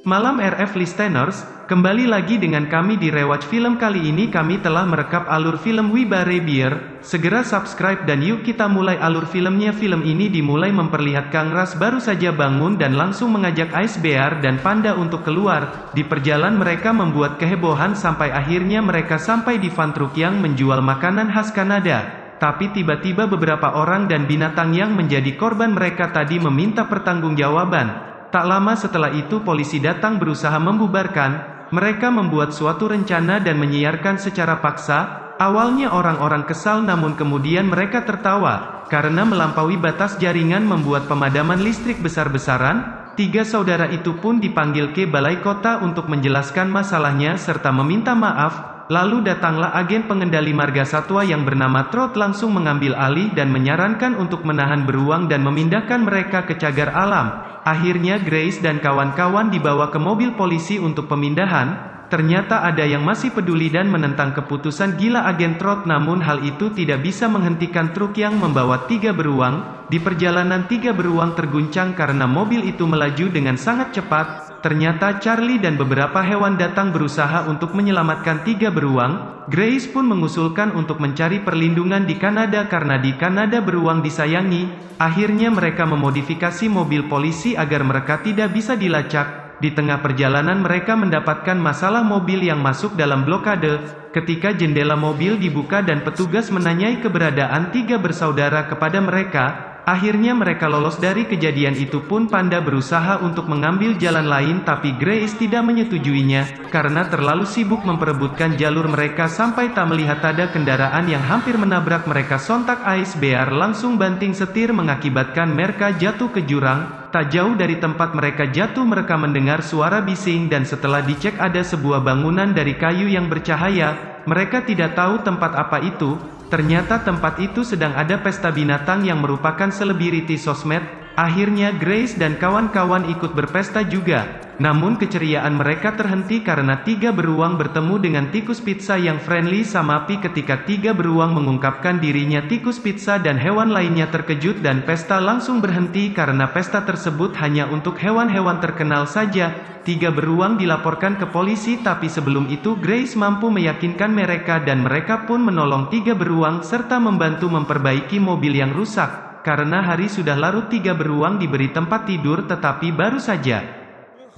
Malam RF Listeners, kembali lagi dengan kami di Rewatch Film. Kali ini kami telah merekap alur film Wibare Beer. Segera subscribe dan yuk kita mulai alur filmnya. Film ini dimulai memperlihatkan Ras baru saja bangun dan langsung mengajak Ice Bear dan Panda untuk keluar. Di perjalanan mereka membuat kehebohan sampai akhirnya mereka sampai di van truk yang menjual makanan khas Kanada. Tapi tiba-tiba beberapa orang dan binatang yang menjadi korban mereka tadi meminta pertanggungjawaban. Tak lama setelah itu polisi datang berusaha membubarkan. Mereka membuat suatu rencana dan menyiarkan secara paksa. Awalnya orang-orang kesal namun kemudian mereka tertawa. Karena melampaui batas jaringan membuat pemadaman listrik besar-besaran. 3 saudara itu pun dipanggil ke balai kota untuk menjelaskan masalahnya serta meminta maaf. Lalu datanglah agen pengendali marga satwa yang bernama Trot langsung mengambil alih dan menyarankan untuk menahan beruang dan memindahkan mereka ke cagar alam. Akhirnya Grace dan kawan-kawan dibawa ke mobil polisi untuk pemindahan. Ternyata ada yang masih peduli dan menentang keputusan gila agen Trot, namun hal itu tidak bisa menghentikan truk yang membawa 3 beruang. Di perjalanan 3 beruang terguncang karena mobil itu melaju dengan sangat cepat. Ternyata Charlie dan beberapa hewan datang berusaha untuk menyelamatkan 3 beruang. Grace pun mengusulkan untuk mencari perlindungan di Kanada karena di Kanada beruang disayangi. Akhirnya mereka memodifikasi mobil polisi agar mereka tidak bisa dilacak. Di tengah perjalanan mereka mendapatkan masalah mobil yang masuk dalam blokade. Ketika jendela mobil dibuka dan petugas menanyai keberadaan 3 bersaudara kepada mereka. Akhirnya mereka lolos dari kejadian itu pun. Panda berusaha untuk mengambil jalan lain tapi Grace tidak menyetujuinya, karena terlalu sibuk memperebutkan jalur mereka sampai tak melihat ada kendaraan yang hampir menabrak mereka. Sontak Ice Bear langsung banting setir mengakibatkan mereka jatuh ke jurang. Tak jauh dari tempat mereka jatuh mereka mendengar suara bising dan setelah dicek ada sebuah bangunan dari kayu yang bercahaya. Mereka tidak tahu tempat apa itu. Ternyata tempat itu sedang ada pesta binatang yang merupakan selebriti sosmed. Akhirnya Grace dan kawan-kawan ikut berpesta juga. Namun keceriaan mereka terhenti karena 3 beruang bertemu dengan tikus pizza yang friendly sama Pi. Ketika 3 beruang mengungkapkan dirinya tikus pizza dan hewan lainnya terkejut dan pesta langsung berhenti karena pesta tersebut hanya untuk hewan-hewan terkenal saja. 3 beruang dilaporkan ke polisi tapi sebelum itu Grace mampu meyakinkan mereka dan mereka pun menolong 3 beruang serta membantu memperbaiki mobil yang rusak. Karena hari sudah larut 3 beruang diberi tempat tidur tetapi baru saja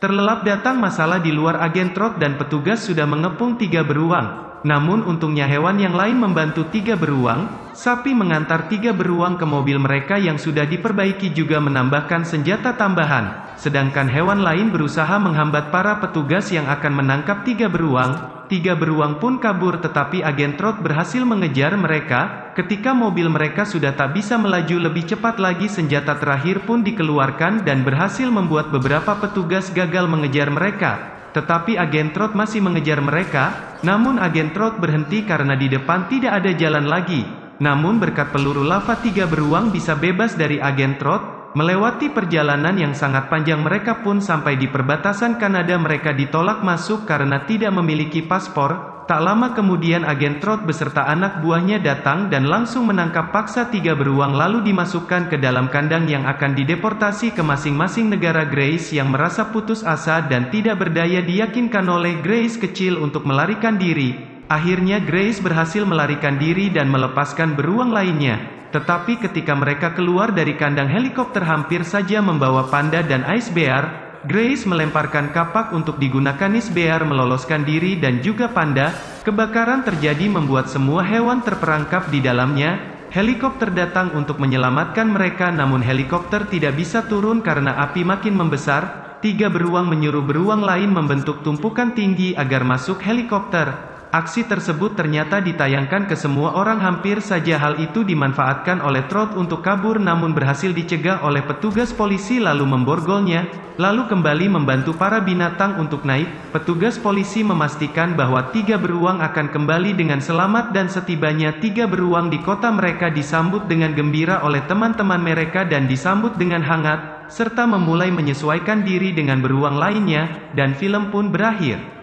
terlelap datang masalah di luar. Agen Trot dan petugas sudah mengepung 3 beruang. Namun untungnya hewan yang lain membantu 3 beruang. Sapi mengantar 3 beruang ke mobil mereka yang sudah diperbaiki juga menambahkan senjata tambahan. Sedangkan hewan lain berusaha menghambat para petugas yang akan menangkap 3 beruang. 3 beruang pun kabur tetapi agen Trot berhasil mengejar mereka. Ketika mobil mereka sudah tak bisa melaju lebih cepat lagi, senjata terakhir pun dikeluarkan dan berhasil membuat beberapa petugas gagal mengejar mereka. Tetapi agen Trot masih mengejar mereka. Namun agen Trot berhenti karena di depan tidak ada jalan lagi. Namun berkat peluru lava 3 beruang bisa bebas dari agen Trot. Melewati perjalanan yang sangat panjang mereka pun sampai di perbatasan Kanada. Mereka ditolak masuk karena tidak memiliki paspor. Tak lama kemudian agen Trot beserta anak buahnya datang dan langsung menangkap paksa 3 beruang lalu dimasukkan ke dalam kandang yang akan dideportasi ke masing-masing negara. Grace yang merasa putus asa dan tidak berdaya diyakinkan oleh Grace kecil untuk melarikan diri. Akhirnya Grace berhasil melarikan diri dan melepaskan beruang lainnya. Tetapi ketika mereka keluar dari kandang, helikopter hampir saja membawa Panda dan Ice Bear. Grace melemparkan kapak untuk digunakan Ice Bear meloloskan diri dan juga Panda. Kebakaran terjadi membuat semua hewan terperangkap di dalamnya. Helikopter datang untuk menyelamatkan mereka namun helikopter tidak bisa turun karena api makin membesar. 3 beruang menyuruh beruang lain membentuk tumpukan tinggi agar masuk helikopter. Aksi tersebut ternyata ditayangkan ke semua orang. Hampir saja hal itu dimanfaatkan oleh Trot untuk kabur namun berhasil dicegah oleh petugas polisi lalu memborgolnya. Lalu kembali membantu para binatang untuk naik. Petugas polisi memastikan bahwa 3 beruang akan kembali dengan selamat dan setibanya 3 beruang di kota mereka disambut dengan gembira oleh teman-teman mereka dan disambut dengan hangat serta memulai menyesuaikan diri dengan beruang lainnya dan film pun berakhir.